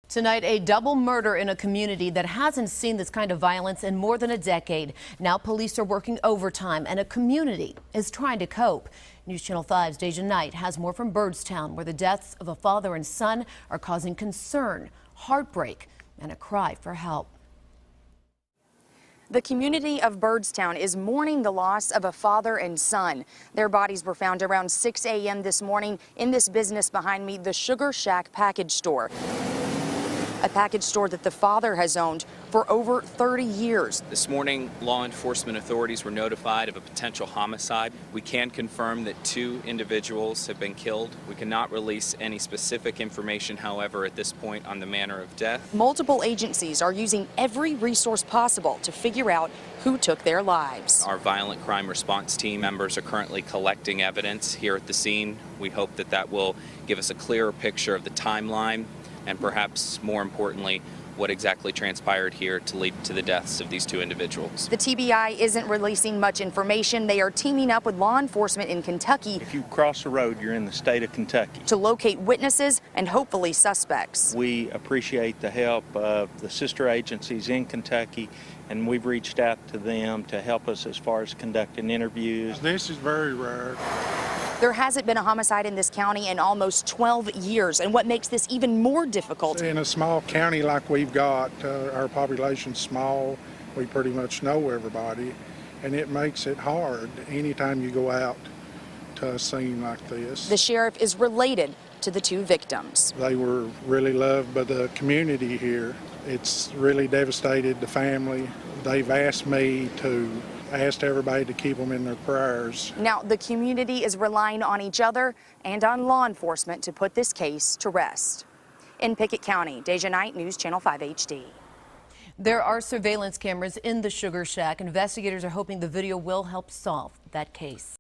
Tonight, a double murder in a community that hasn't seen this kind of violence in more than a decade. Now police are working overtime and a community is trying to cope. News Channel 5's Deja Knight has more from BYRDSTOWN, where the deaths of a father and son are causing concern, heartbreak, and a cry for help. The community of BYRDSTOWN is mourning the loss of a father and son. Their bodies were found around 6 a.m. this morning in this business behind me, the Sugar Shack package store. A package store that the father has owned for over 30 years. This morning, law enforcement authorities were notified of a potential homicide. We can confirm that 2 individuals have been killed. We cannot release any specific information, however, at this point on the manner of death. Multiple agencies are using every resource possible to figure out who took their lives. Our violent crime response team members are currently collecting evidence here at the scene. We hope that that will give us a clearer picture of the timeline and perhaps more importantly, what exactly transpired here to lead to the deaths of these 2 individuals. The TBI isn't releasing much information. They are teaming up with law enforcement in Kentucky. If you cross the road, you're in the state of Kentucky. To locate witnesses and hopefully suspects. We appreciate the help of the sister agencies in Kentucky, and we've reached out to them to help us as far as conducting interviews. This is very rare. There hasn't been a homicide in this county in almost 12 years, and what makes this even more difficult. In a small county like we've got, our population's small, we pretty much know everybody, and it makes it hard anytime you go out to a scene like this. The sheriff is related to the 2 victims. They were really loved by the community here. It's really devastated the family. They've asked me to ask everybody to keep them in their prayers. Now, the community is relying on each other and on law enforcement to put this case to rest. In Pickett County, Deja Knight, News Channel 5 HD. There are surveillance cameras in the Sugar Shack. Investigators are hoping the video will help solve that case.